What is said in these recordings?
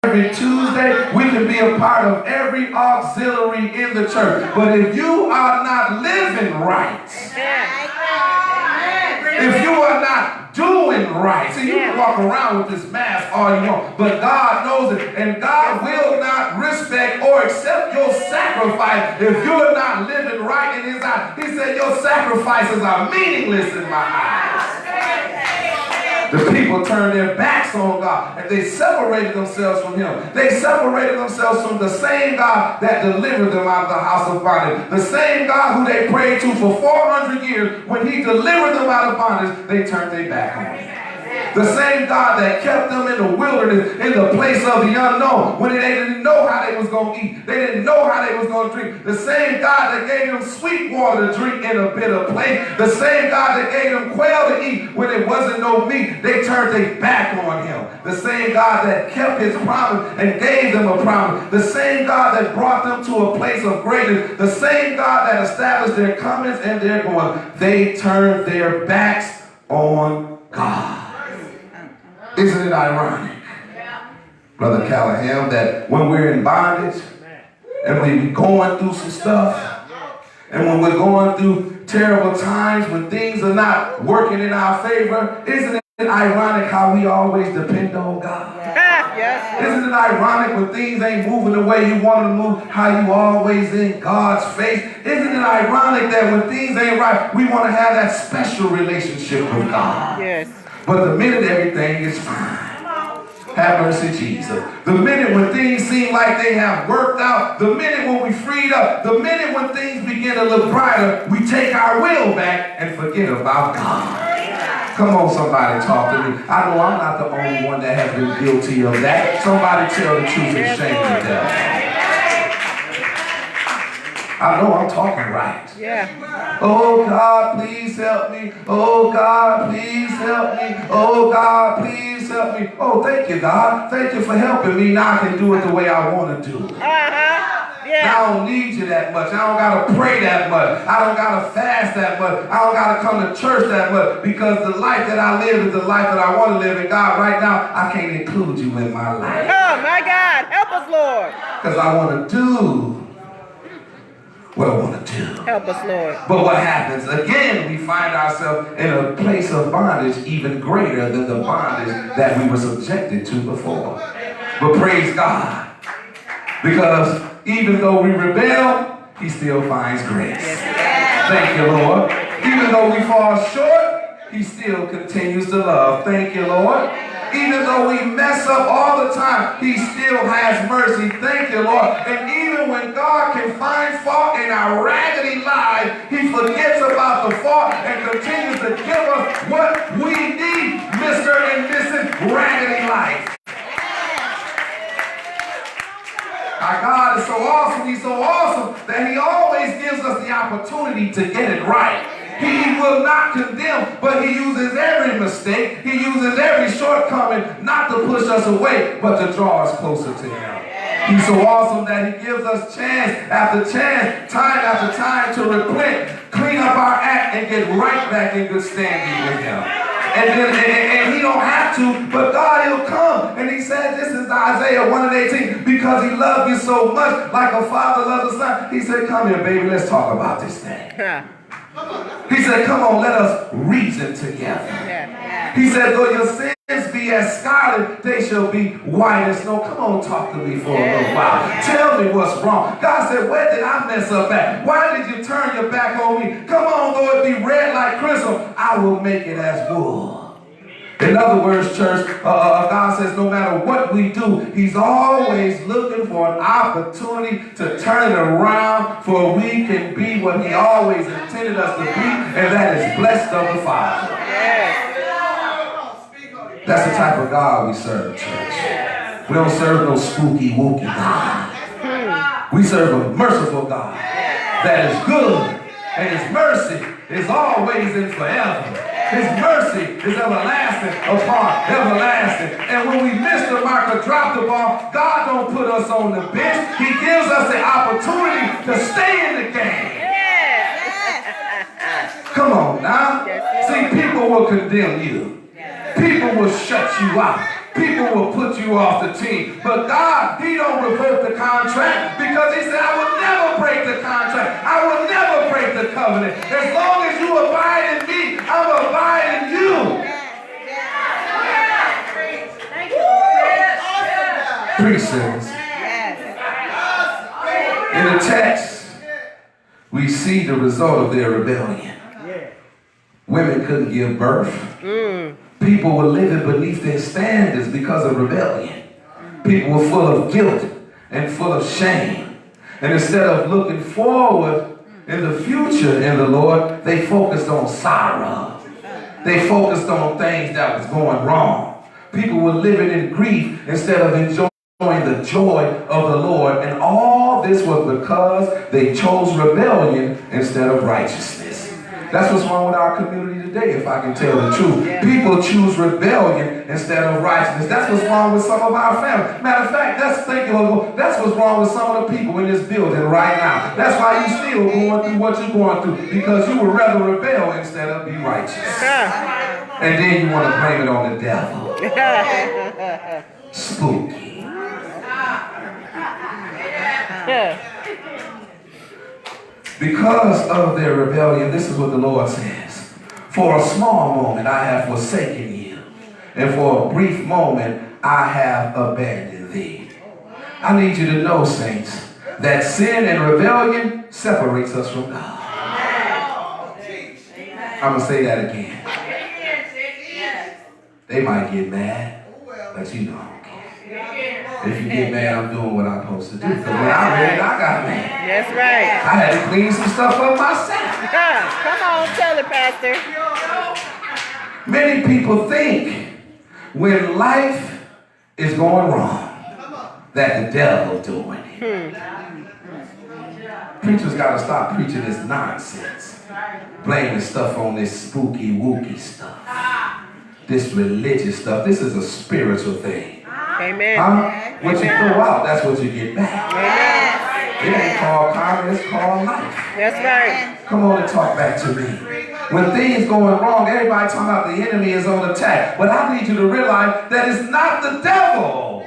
every Tuesday. We can be a part of every auxiliary in the church. But if you are not living right, if you are not doing right, see, you can walk around with this mask all you want, but God knows it, and God will not respect or accept your sacrifice if you're not living right in His eyes. He said your sacrifices are meaningless in my eyes. The people turned their backs on God and they separated themselves from Him. They separated themselves from the same God that delivered them out of the house of bondage. The same God who they prayed to for 400 years. When He delivered them out of bondage, they turned their back on Him. The same God that kept them in the wilderness, in the place of the unknown, when they didn't know how they was going to eat. They didn't know how they was going to drink. The same God that gave them sweet water to drink in a bitter place. The same God that gave them quail to eat when it wasn't no meat. They turned their back on Him. The same God that kept His promise and gave them a promise. The same God that brought them to a place of greatness. The same God that established their comings and their goings. They turned their backs on God. Isn't it ironic, Brother Callahan, that when we're in bondage and we're going through some stuff and when we're going through terrible times, when things are not working in our favor, isn't it ironic how we always depend on God? Isn't it ironic when things ain't moving the way you want them to move, how you always in God's face? Isn't it ironic that when things ain't right, we want to have that special relationship with God? Yes. But the minute everything is fine, have mercy, Jesus. The minute when things seem like they have worked out, the minute when we freed up, the minute when things begin to look brighter, we take our will back and forget about God. Come on, somebody talk to me. I know I'm not the only one that has been guilty of that. Somebody tell the truth and shame the devil. I know I'm talking right. Yeah. Oh God, please help me. Oh God, please help me. Oh God, please help me. Oh, thank you, God. Thank you for helping me. Now I can do it the way I want to do it. Yeah. Now I don't need you that much. I don't got to pray that much. I don't got to fast that much. I don't got to come to church that much because the life that I live is the life that I want to live. And God, right now, I can't include you in my life. Oh, my God. Help us, Lord. Because I want to do what I want to do. Help us, Lord. But what happens? Again, we find ourselves in a place of bondage even greater than the bondage that we were subjected to before. But praise God. Because even though we rebel, He still finds grace. Thank you, Lord. Even though we fall short, He still continues to love. Thank you, Lord. Even though we mess up all the time, He still has mercy. Thank you, Lord. And even when God can find fault in our raggedy lives, He forgets about the fault and continues to give us what we need, Mr. and Mrs. Raggedy Life. Our God is so awesome. He's so awesome that He always gives us the opportunity to get it right. He will not condemn, but He uses every mistake. He uses every shortcoming not to push us away, but to draw us closer to Him. He's so awesome that He gives us chance after chance, time after time to repent, clean up our act, and get right back in good standing with Him. And He don't have to, but God, He'll come. And He said, this is Isaiah 1:18, because He loved you so much, like a father loves a son. He said, come here, baby, let's talk about this thing. He said, come on, let us reason together. He said, though your sins be as scarlet, they shall be white as snow. Come on, talk to me for a little while. Tell me what's wrong. God said, where did I mess up at? Why did you turn your back on me? Come on, though it be red like crimson, I will make it as wool. In other words, church, God says no matter what we do, He's always looking for an opportunity to turn it around for we can be what He always intended us to be, and that is blessed of the Father. That's the type of God we serve, church. We don't serve no spooky, wooky God. We serve a merciful God that is good, and His mercy is always and forever. His mercy is everlasting upon everlasting. And when we miss the mark or drop the ball, God don't put us on the bench. He gives us the opportunity to stay in the game. Come on now. See, people will condemn you. People will shut you out. people will put you off the team. But God, he don't revoke the contract because he said, I will never break the contract. I will never break the covenant. As long as you abide in me, I'm abide in you. Three sins. In the text, we see the result of their rebellion. Women couldn't give birth. People were living beneath their standards because of rebellion. People were full of guilt and full of shame. And instead of looking forward in the future in the Lord, they focused on sorrow. They focused on things that was going wrong. People were living in grief instead of enjoying the joy of the Lord. And all this was because they chose rebellion instead of righteousness. That's what's wrong with our community today, if I can tell the truth. People choose rebellion instead of righteousness. That's what's wrong with some of our family. Matter of fact, that's what's wrong with some of the people in this building right now. That's why you still going through what you're going through, because you would rather rebel instead of be righteous. And then you want to blame it on the devil. Spooky. Because of their rebellion, this is what the Lord says. For a small moment I have forsaken you, and for a brief moment I have abandoned thee. I need you to know, saints, that sin and rebellion separates us from God. I'm going to say that again. They might get mad, but you know. If you get mad, I'm doing what I'm supposed to do. Because when I read it, I got mad. That's right. I had to clean some stuff up myself. Come on, tell it, Pastor. Many people think when life is going wrong, that the devil doing it. Preachers got to stop preaching this nonsense. Blaming stuff on this spooky, wooky stuff. This religious stuff. This is a spiritual thing. Amen. What you throw out, that's what you get back. It ain't called karma, it's called life. That's right. Come on and talk back to me. When things going wrong, everybody talking about the enemy is on attack. But I need you to realize that it's not the devil.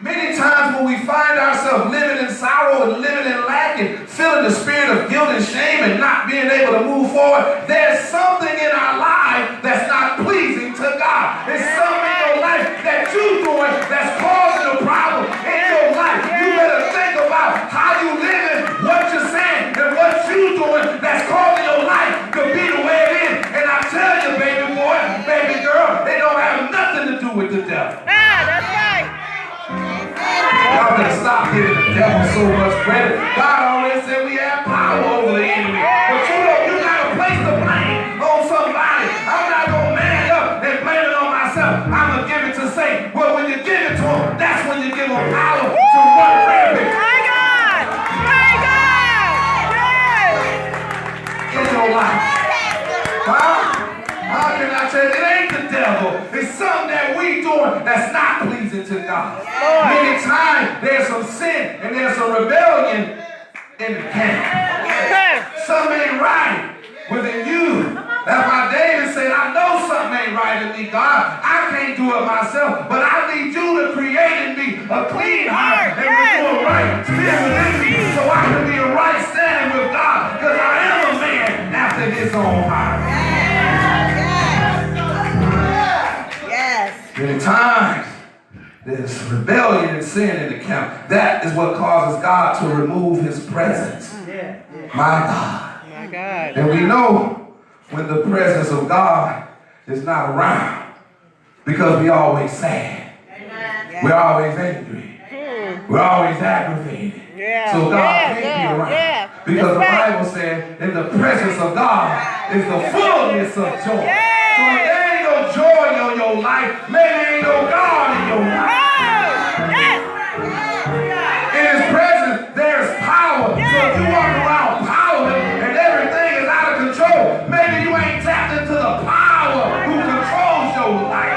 Many times when we find ourselves living in sorrow and living in lack and feeling the spirit of guilt and shame and not being able to move forward, there's something in our life that's not pleasing to God. There's something in your life that you're doing that's causing a problem in your life. You better think about how you living, what you're saying, and what you're doing that's causing your life to be the way it is. And I tell you, baby boy, baby girl, they don't have nothing to do with the devil. That's right. Y'all better stop giving the devil so much credit. God already said we have power over the enemy. But you got to place the blame on somebody. I'm not going to man up and blame it on myself. I'm going to give it to Satan. Well, when you give it to him, that's when you give him power to run rampant. My God! My God! In your life. How can I tell you? It ain't the devil. It's something that we doing that's not pleasing to God. Many times there's some sin and there's some rebellion in the camp. Something ain't right within you. That's why David said, I know something ain't right in me, God. I can't do it myself, but I need you to create in me a clean heart and renew a right spirit within me so I can be a right standing with God, because I am a man after his own heart. Many times, there's rebellion and sin in the camp. That is what causes God to remove his presence. My God. My God. And we know when the presence of God is not around, because we're always sad. We're always angry. We're always aggravated. So God can't be around. Because the Bible says, in the presence of God is the fullness of joy. So if there ain't no joy in your life, maybe ain't no God in your life. In his presence, there's power. So if you walk around powerless and everything is out of control, maybe you ain't tapped into the power who controls your life.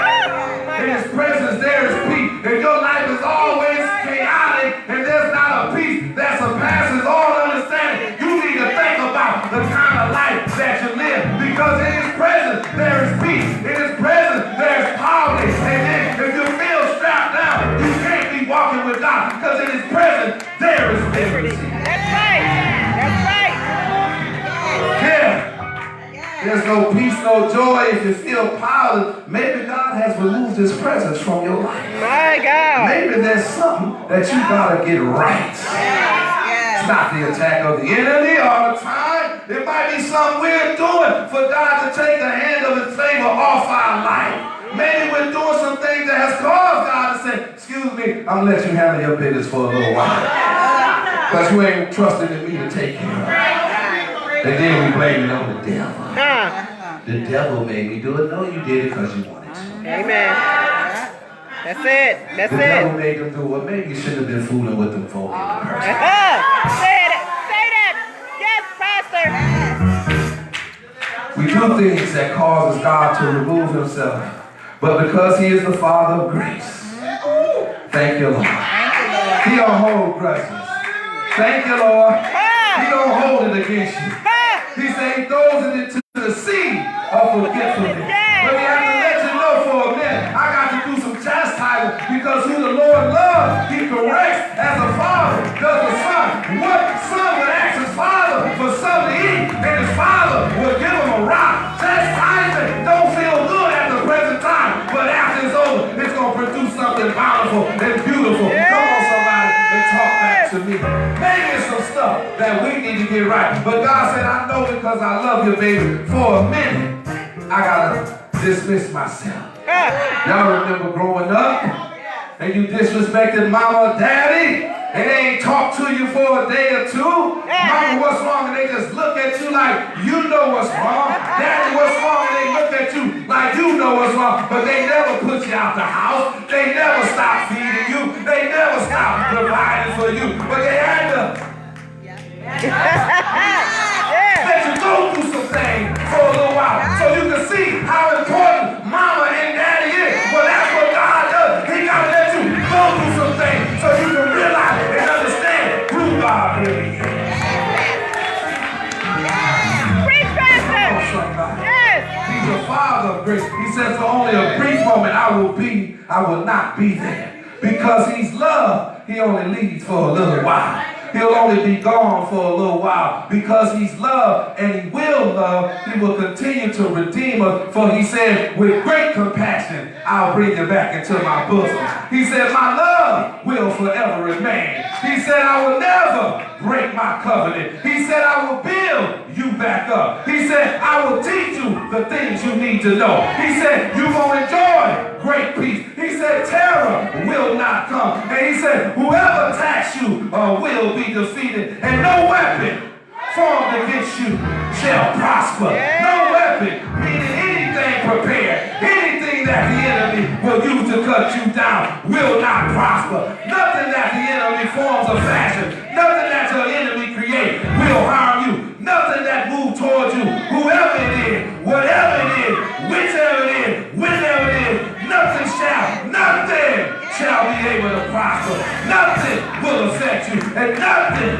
In his presence, there is peace. If your life is always chaotic and there's not a peace that surpasses all understanding, you need to think about the kind of life that you live. Because in his presence, there is peace. In his presence, there is power. And then if you God, because in his presence there is liberty. That's right. That's right. Yeah. There's no peace, no joy if you feel powerless. Maybe God has removed his presence from your life. My God. Maybe there's something that you gotta get right. It's not the attack of the enemy all the time. It might be something we're doing for God to take the hand of his favor off our life. Maybe we're doing some things that has caused God to say, excuse me, I'm gonna let you handle your business for a little while. Because you ain't trusting in me to take care of it. And then we blame it on the devil. The devil made me do it. No, you did it because you wanted to. Amen. That's it. That's The devil it. made them do it. Maybe you shouldn't have been fooling with them folk in the first place. Say it. Say that. Yes, Pastor. We do things that causes God to remove himself. But because he is the Father of grace, thank you, Lord. He don't hold grudges. Thank you, Lord. He don't hold it against you. He said he throws it into the sea of forgetfulness. But he has to let you know for a minute, I got to do some chastisement because who the Lord loves, he corrects as a father does the son. What son would ask his father for something to eat, and his father would give him a rock? Chastisement don't feel good at the present time, but after it's over, it's going to produce something bountiful and beautiful. Come on, somebody, and talk back to me. Maybe it's some stuff that we need to get right. But God said, I know because I love you, baby. For a minute, I gotta dismiss myself. Y'all remember growing up and you disrespected mama or daddy and they ain't talk to you for a day or two? Mama, what's wrong? And they just look at you like you know what's wrong. Daddy, what's wrong? And they look at you like you know what's wrong. But they never put you out the house. They never stop feeding you. They never stop providing for you. But they had to let you go through some things for a little while so you can see how important mama and daddy is. Well, that's what God does. He got to let you go through some things so you can realize and understand who God really is. Preach, Pastor. Yes. He's a father of grace. He says for only a brief moment I will not be there. Because he's love, he only leads for a little while. He'll only be gone for a little while. Because he's love and he will love, he will continue to redeem us. For he said, with great compassion, I'll bring you back into my bosom. He said, my love will forever remain. He said, I will never break my covenant. He said, I will build you back up. He said, I will teach you the things you need to know. He said, you're going to enjoy great peace. He said, terror will not come. And he said, whoever attacks you will be defeated. And no weapon formed against you shall prosper. No weapon, meaning anything prepared, anything that the enemy will use to cut you down will not prosper. Nothing that the enemy forms or fashion, nothing that your enemy create will harm you. Nothing that moves towards you, whoever it is, whatever it is, whichever it is, whenever it is, nothing shall be able to prosper. Nothing will affect you, and nothing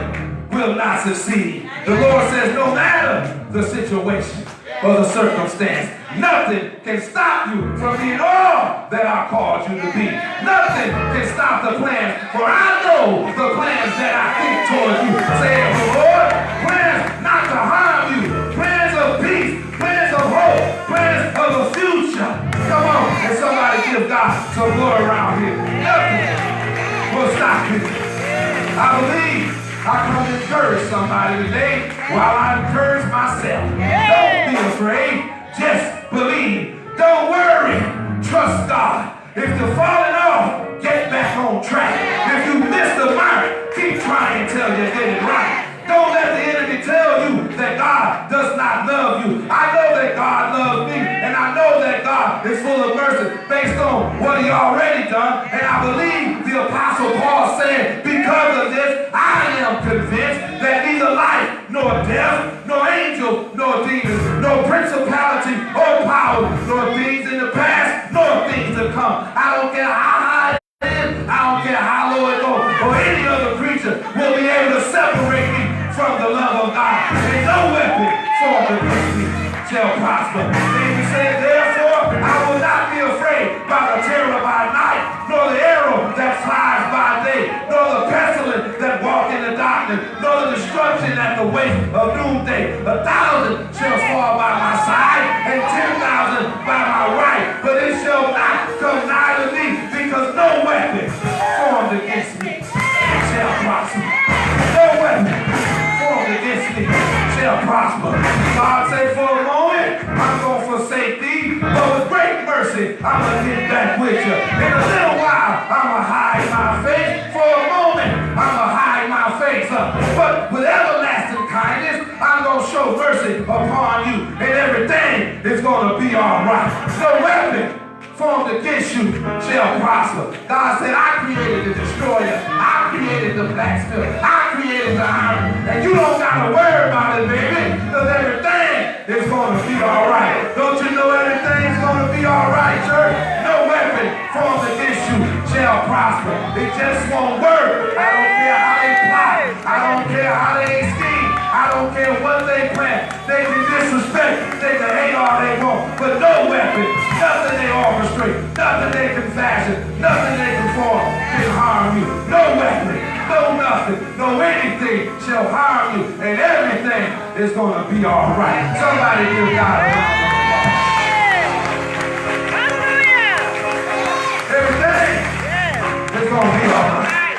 will not succeed. The Lord says no matter the situation or the circumstance, nothing can stop you from being all that I called you to be. Nothing can stop the plans, for I know the plans that I think towards you, saith the Lord. Plans not to harm you, plans of peace, plans of hope, plans of a future. Come on, and somebody give God some glory around here. Nothing will stop you. I believe I come to encourage somebody today while I encourage myself. Don't be afraid. Just believe. Don't worry. Trust God. If you're falling off, get back on track. If you miss the mark, keep trying until you get it right. Don't let the enemy tell you that God does not love you. I know that God loves me, and I know that God is full of mercy based on what he already done. And I believe the Apostle Paul said, because of this, I am convinced that neither life, nor death, nor angel, nor demons, nor principality, or power, nor things in the past, nor things to come. I don't care how high it is, I don't care how low it goes, or any other creature will be able to separate me from the love of God. And no weapon formed against me shall prosper. David said, therefore, I will not be afraid. by the terror by night, nor the arrow that flies by day, nor the pestilence that walk in the darkness, nor the destruction at the waste of noonday. 1,000 shall fall by my side, and 10,000 by my right, but it shall not come nigh to me, because no weapon formed against me shall prosper. No weapon formed against me shall prosper. God said, for a moment, I'm going to forsake thee, but with great mercy, I'm going to get back with you. In a little while, I'm going to hide my face. For a moment, I'm going to hide my face. But with everlasting kindness, I'm going to show mercy upon you, and everything is going to be all right. No weapon formed against you shall prosper. God said, I created the destroyer. I created the blacksmith. I created the iron. And you don't got to worry about it, baby, because everything is going to be all right. Don't you know everything's going to be all right, church? No weapon formed against you shall prosper. It just won't work. I don't care how they plot. I don't care how they scheme. I don't care what they plan. They can disrespect. They can hate all they want. But no weapon, nothing they orchestrate, nothing they can fashion, nothing they can form can harm you. No weapon, no nothing, no anything shall harm you. And everything is going to be all right. Somebody give God a round of applause. Everything is going to be all right.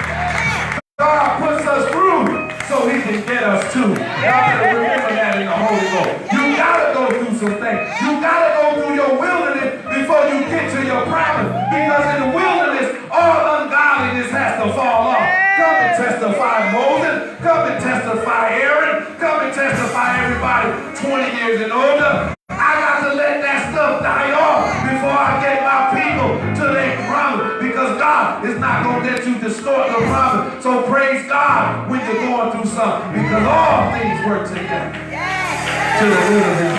God puts us through so he can get us to. Y'all better remember that in the Holy Ghost. You gotta go through some things. You gotta go through your wilderness before you get to your promise. Because in the wilderness, all ungodliness has to fall off. Come and testify Moses. Come and testify Aaron. Come and testify everybody 20 years and older. I got to let that stuff die off before I get my people to their promise. Because God is not going to let you distort the promise. So praise God when you're going through something. Because all things work together to the good of them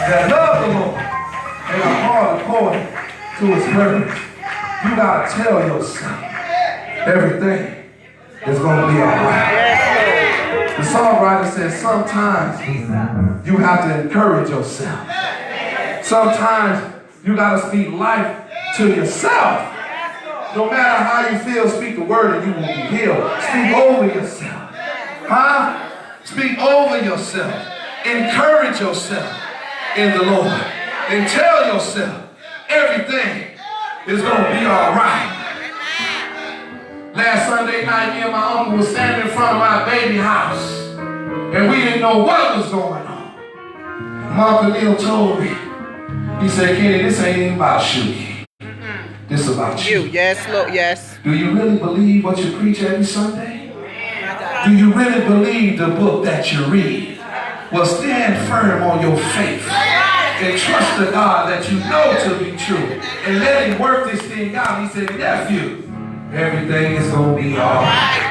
that love the Lord and are called according to his purpose. You got to tell yourself everything is going to be all right. The songwriter says sometimes you have to encourage yourself. Sometimes you got to speak life to yourself. No matter how you feel, speak the word and you will be healed. Speak over yourself. Huh? Speak over yourself. Encourage yourself in the Lord. And tell yourself everything is going to be all right. Last Sunday night, me and my uncle was standing in front of my baby house. And we didn't know what was going on. My Uncle Neil told me, he said, Kenny, this ain't even about you. This is about you. Yes, Lord, yes. Do you really believe what you preach every Sunday? Do you really believe the book that you read? Well, stand firm on your faith and trust the God that you know to be true. And let him work this thing out. He said, nephew, everything is going to be all right.